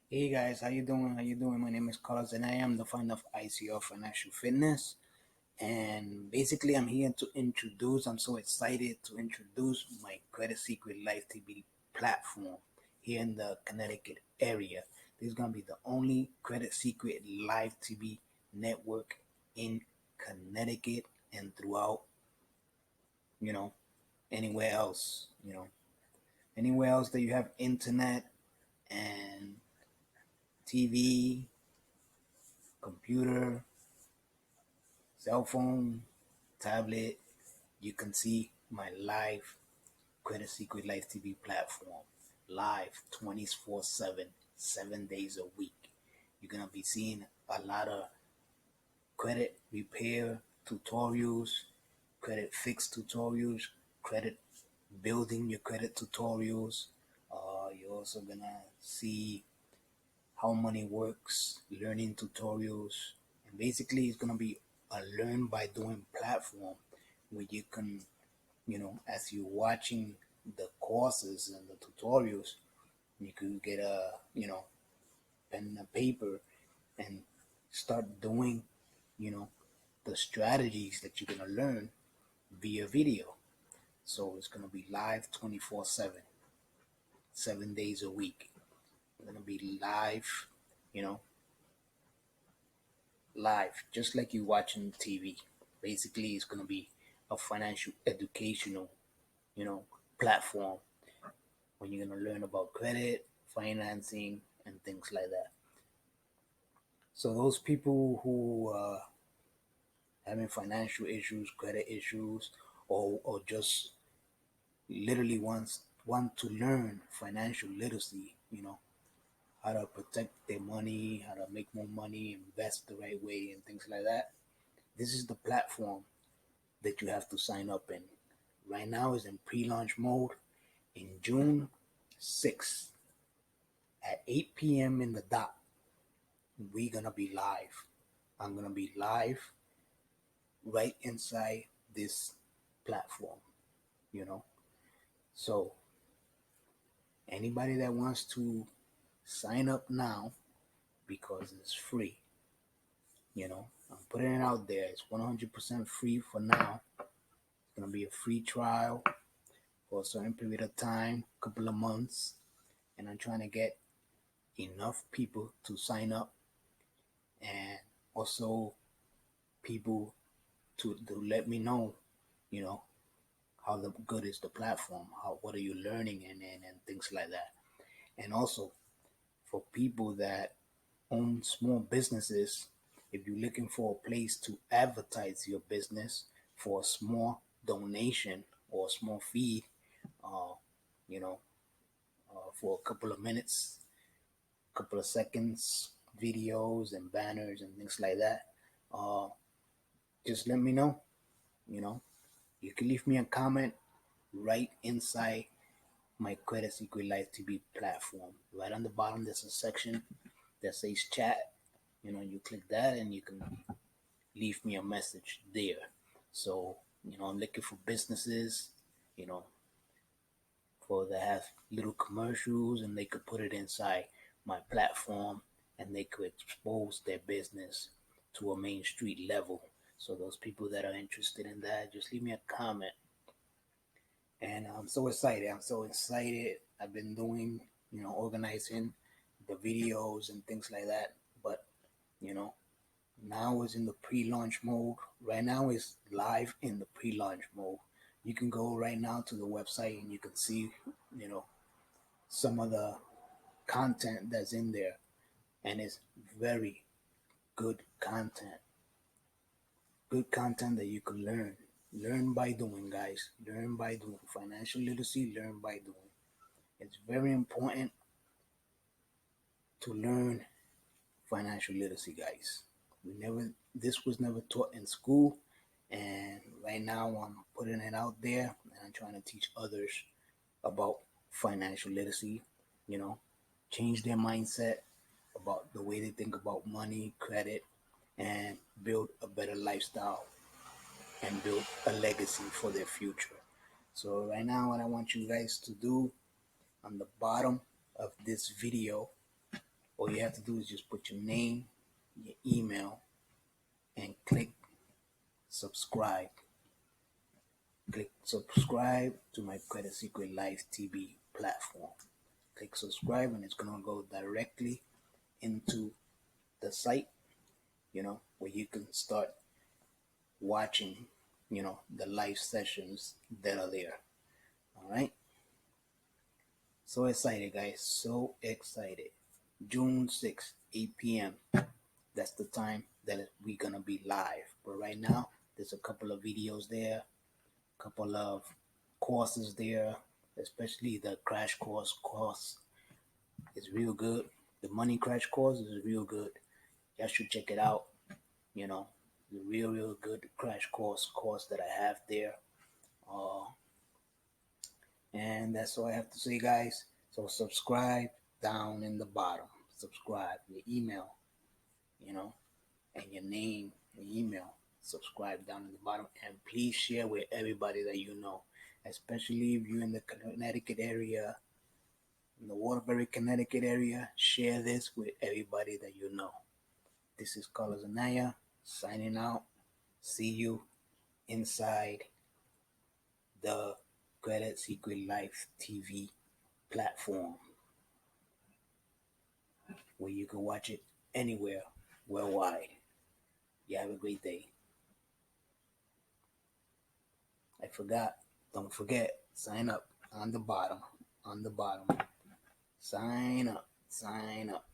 Hey guys, how you doing? How you doing? My name is Carlos, and I am the founder of ICR Financial Fitness. And basically, I'm here to introduce. I'm so excited to introduce my Credit Secret Life TV platform here in the Connecticut area. This is gonna be the only Credit Secret Live TV network in Connecticut and throughout, you know, anywhere else. Anywhere else that you have internet and TV, computer, cell phone, tablet, you can see my live Credit Secret Life TV platform live 24/7, 7 days a week. You're going to be seeing a lot of credit repair tutorials, credit fix tutorials, credit building your credit tutorials. You're also going to see how money works, learning tutorials, and basically it's gonna be a learn by doing platform where you can, as you're watching the courses and the tutorials, you could get a, pen and a paper and start doing, you know, the strategies that you're gonna learn via video. So it's gonna be live 24/7, 7 days a week. It's gonna be live, you know, live, just like you watching TV. Basically, it's gonna be a financial educational, you know, platform when you're gonna learn about credit, financing, and things like that. So those people who having financial issues, credit issues, or just literally want to learn financial literacy, how to protect their money, how to make more money, invest the right way, and things like that. This is the platform that you have to sign up in. Right now is in pre-launch mode. In June 6th at 8 p.m. in the dot, we're gonna be live. I'm gonna be live right inside this platform, you know. So anybody that wants to sign up now because it's free, I'm putting it out there. It's 100% free for now. It's gonna be a free trial for a certain period of time, couple of months, and I'm trying to get enough people to sign up and also people to let me know, you know, how the good is the platform, how what are you learning and things like that. And also for people that own small businesses, if you're looking for a place to advertise your business for a small donation or a small fee, uh, you know, for a couple of minutes, couple of seconds, videos and banners and things like that, uh, just let me know. You know, you can leave me a comment right inside my Credit Secret Life TV platform. Right on the bottom, there's a section that says chat. You click that and you can leave me a message there. So, I'm looking for businesses, you know, for that have little commercials and they could put it inside my platform and they could expose their business to a main street level. So those people that are interested in that, just leave me a comment. And I'm so excited. I'm so excited. I've been doing, organizing the videos and things like that. But, you know, now is in the pre-launch mode. Right now is live in the pre-launch mode. You can go right now to the website and you can see, you know, some of the content that's in there. And it's very good content. Good content that you can learn. Learn by doing, guys. Learn by doing. Financial literacy, learn by doing. It's very important to learn financial literacy, guys. This was never taught in school, and right now I'm putting it out there and I'm trying to teach others about financial literacy, you know, change their mindset about the way they think about money, credit, and build a better lifestyle and build a legacy for their future. So right now what I want you guys to do on the bottom of this video, All you have to do is just put your name, your email, and click subscribe. Click subscribe to my Credit Secret Life TV platform. Click subscribe, and it's gonna go directly into the site, where you can start watching, the live sessions that are there. All right. So excited, guys. So excited. June 6th, 8 p.m. That's the time that we're going to be live. But right now, there's a couple of videos there, a couple of courses there, especially the crash course is real good. The money crash course is real good. Y'all should check it out. The real good crash course that I have there. And that's all I have to say, guys. So subscribe down in the bottom. Subscribe, your email, and your name, your email. Subscribe down in the bottom, and please share with everybody that you know, especially if you're in the Connecticut area, in the Waterbury, Connecticut area. Share this with everybody that you know. This is Carlos Anaya signing out. See you inside the Credit Secret Life TV platform, where you can watch it anywhere worldwide. You have a great day. I forgot. Don't forget. Sign up on the bottom. On the bottom. Sign up. Sign up.